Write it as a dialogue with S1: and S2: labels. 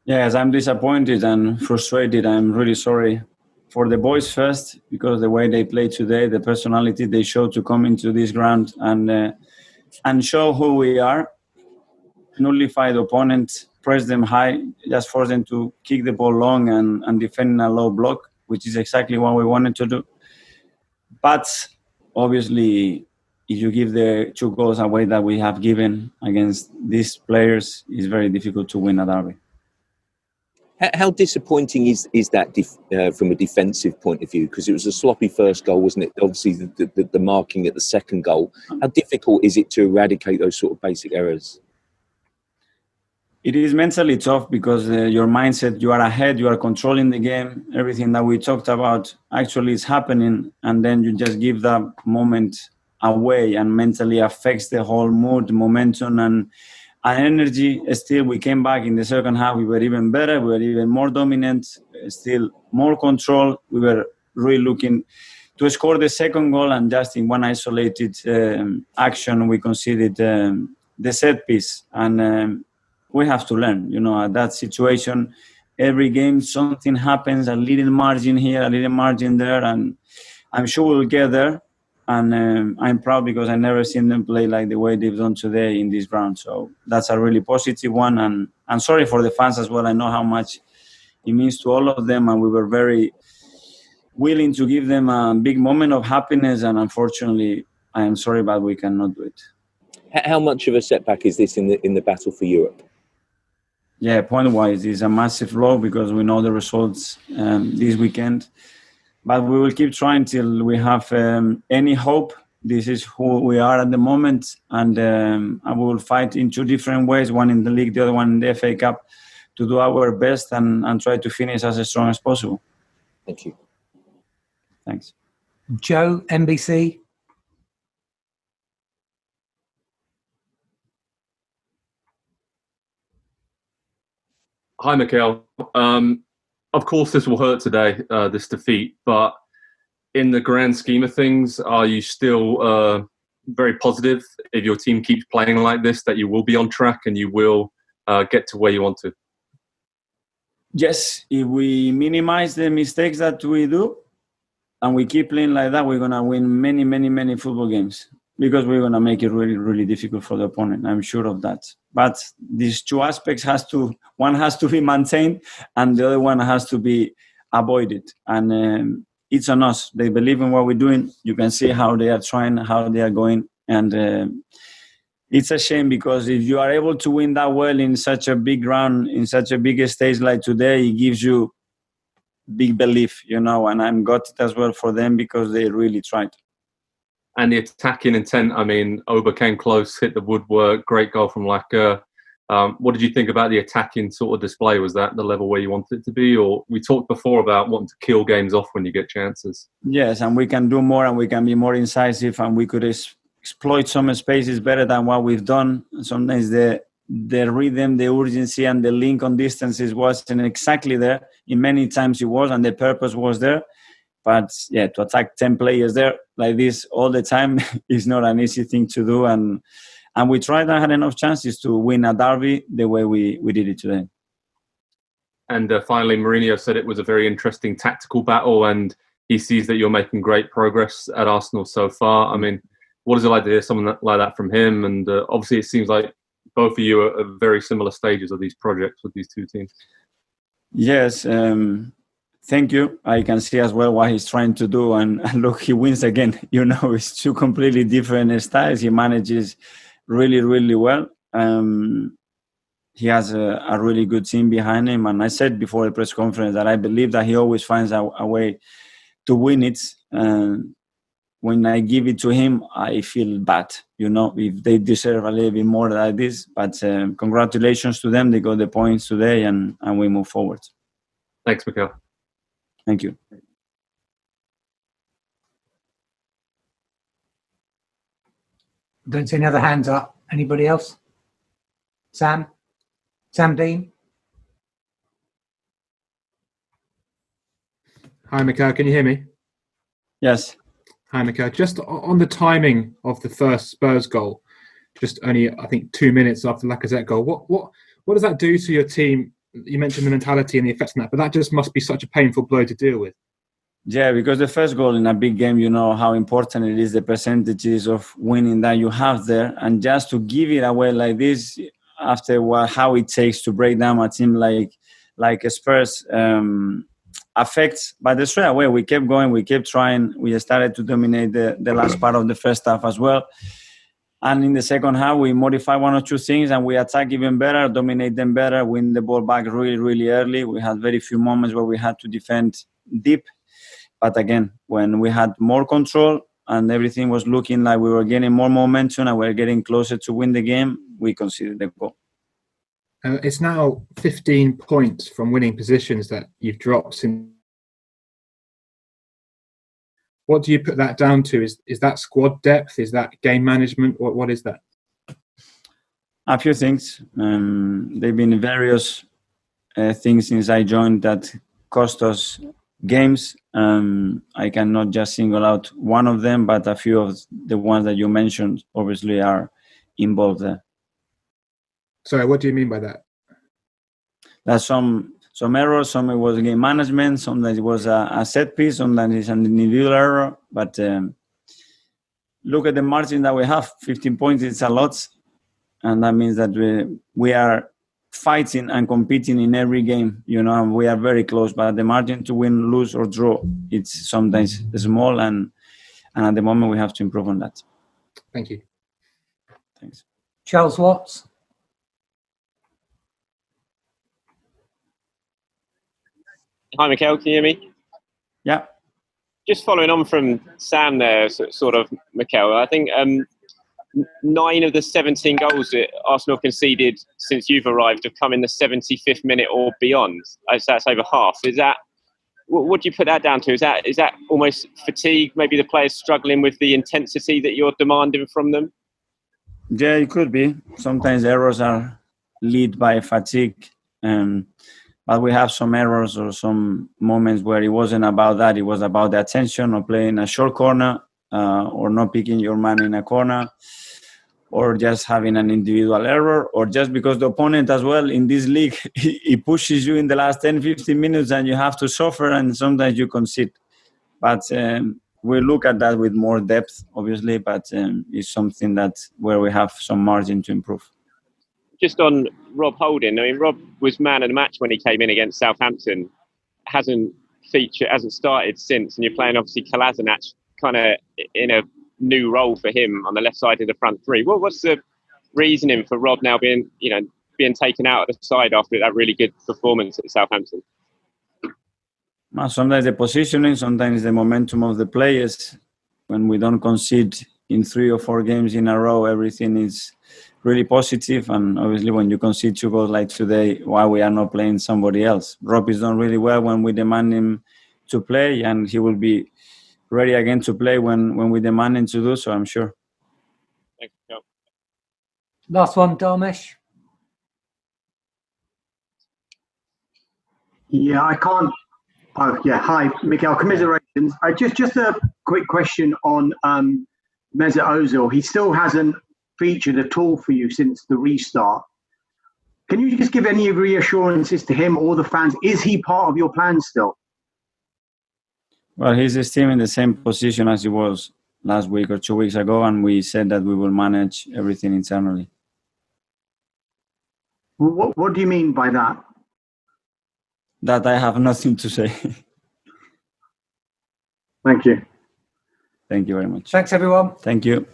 S1: Yes, I'm disappointed and frustrated. I'm really sorry for the boys first, because the way they play today, the personality they show to come into this ground and show who we are, nullify the opponent, press them high, just force them to kick the ball long and defend in a low block, which is exactly what we wanted to do. But obviously, if you give the 2 goals away that we have given against these players, it's very difficult to win a derby.
S2: How disappointing is that from a defensive point of view? Because it was a sloppy first goal, wasn't it? Obviously, the marking at the second goal. How difficult is it to eradicate those sort of basic errors?
S1: It is mentally tough because your mindset, you are ahead, you are controlling the game. Everything that we talked about actually is happening. And then you just give that moment away, and mentally affects the whole mood, momentum, and energy. Still, we came back in the second half. We were even better. We were even more dominant, still more control. We were really looking to score the second goal, and just in one isolated action, we conceded the set piece. And we have to learn, at that situation. Every game, something happens, a little margin here, a little margin there, and I'm sure we'll get there. And I'm proud because I never seen them play like the way they've done today in this ground. So that's a really positive one. And I'm sorry for the fans as well. I know how much it means to all of them, and we were very willing to give them a big moment of happiness. And unfortunately, I am sorry, but we cannot do it.
S2: How much of a setback is this in the battle for Europe?
S1: Yeah, point-wise, it's a massive blow because we know the results this weekend. But we will keep trying till we have any hope. This is who we are at the moment. And we will fight in 2 different ways, one in the league, the other one in the FA Cup, to do our best and try to finish as strong as possible.
S2: Thank you.
S1: Thanks.
S3: Joe, NBC.
S4: Hi, Mikel. Of course, this will hurt today, this defeat, but in the grand scheme of things, are you still very positive if your team keeps playing like this, that you will be on track and you will get to where you want to?
S1: Yes, if we minimize the mistakes that we do and we keep playing like that, we're going to win many, many, many football games, because we're going to make it really, really difficult for the opponent. I'm sure of that. But these 2 aspects one has to be maintained and the other one has to be avoided. And it's on us. They believe in what we're doing. You can see how they are trying, how they are going. And it's a shame, because if you are able to win that well in such a big ground, in such a big stage like today, it gives you big belief, and I'm gutted as well for them because they really tried.
S4: And the attacking intent, Oba came close, hit the woodwork, great goal from Laka. What did you think about the attacking sort of display? Was that the level where you wanted it to be? Or we talked before about wanting to kill games off when you get chances.
S1: Yes, and we can do more and we can be more incisive, and we could exploit some spaces better than what we've done. Sometimes the rhythm, the urgency, and the link on distances wasn't exactly there. In many times it was, and the purpose was there. But yeah, to attack 10 players there like this all the time is not an easy thing to do. And we tried and had enough chances to win a derby the way we did it today.
S4: And finally, Mourinho said it was a very interesting tactical battle, and he sees that you're making great progress at Arsenal so far. What is it like to hear something like that from him? And obviously it seems like both of you are at very similar stages of these projects with these 2 teams.
S1: Yes, thank you. I can see as well what he's trying to do, and look, he wins again. It's 2 completely different styles. He manages really, really well. He has a really good team behind him, and I said before the press conference that I believe that he always finds a way to win it. When I give it to him, I feel bad, if they deserve a little bit more like this. But congratulations to them. They got the points today, and we move forward.
S4: Thanks, Mikel.
S1: Thank you.
S3: Don't see any other hands up. Anybody else? Sam Dean?
S5: Hi, Mikel. Can you hear me?
S1: Yes.
S5: Hi, Mikel. Just on the timing of the first Spurs goal, just only, I think, 2 minutes after Lacazette's goal, what does that do to your team you mentioned the mentality and the effects on that, but that just must be such a painful blow to deal with.
S1: Yeah, because the first goal in a big game, you know how important it is, the percentages of winning that you have there. And just to give it away like this, after how it takes to break down a team like Spurs, affects. But straight away, we kept going, we kept trying. We started to dominate the last part of the first half as well. And in the second half, we modify one or two things and we attack even better, dominate them better, win the ball back really, really early. We had very few moments where we had to defend deep. But again, when we had more control and everything was looking like we were getting more momentum and we were getting closer to win the game, we conceded the goal.
S5: It's now 15 points from winning positions that you've dropped since. What do you put that down to? Is that squad depth? Is that game management? What is that?
S1: A few things. There have been various things since I joined that cost us games. I cannot just single out one of them, but a few of the ones that you mentioned obviously are involved there.
S5: Sorry, what do you mean by that?
S1: There's some errors. Some it was game management. Sometimes it was a set piece. Sometimes it's an individual error. But look at the margin that we have. 15 points, it's a lot. And that means that we are fighting and competing in every game. You know, we are very close. But the margin to win, lose, or draw, it's sometimes small. And at the moment, we have to improve on that.
S5: Thank you.
S1: Thanks.
S3: Charles Watts.
S6: Hi, Mikel. Can you hear me?
S1: Yeah.
S6: Just following on from Sam there, sort of, Mikel. I think 9 of the 17 goals that Arsenal conceded since you've arrived have come in the 75th minute or beyond. That's over half. Is that? What do you put that down to? Is that almost fatigue? Maybe the players struggling with the intensity that you're demanding from them?
S1: Yeah, it could be. Sometimes errors are led by fatigue. But we have some errors or some moments where it wasn't about that. It was about the attention or playing a short corner or not picking your man in a corner or just having an individual error or just because the opponent as well in this league, he pushes you in the last 10, 15 minutes and you have to suffer and sometimes you concede. But we look at that with more depth, obviously, but it's something that where we have some margin to improve.
S6: Just on Rob Holding, I mean, Rob was man of the match when he came in against Southampton. Hasn't started since, and you're playing obviously Kolasinac kind of in a new role for him on the left side of the front three. What's the reasoning for Rob now being taken out of the side after that really good performance at Southampton?
S1: Sometimes the positioning, sometimes the momentum of the players. When we don't concede in 3 or 4 games in a row, everything is really positive. And obviously when you concede 2 goals like today, why we are not playing somebody else? Rob is done really well when we demand him to play, and he will be ready again to play when we demand him to do so, I'm sure.
S6: Thank you.
S3: Last one, Dharmesh.
S7: Yeah, I can't. Oh, yeah. Hi, Mikel. Commiserations. Just a quick question on Mesut Ozil. He still hasn't featured at all for you since the restart. Can you just give any reassurances to him or the fans? Is he part of your plan still?
S1: Well, he's still in the same position as he was last week or 2 weeks ago, and we said that we will manage everything internally.
S7: What do you mean by that?
S1: That I have nothing to say.
S7: Thank you.
S1: Thank you very much.
S3: Thanks, everyone.
S1: Thank you.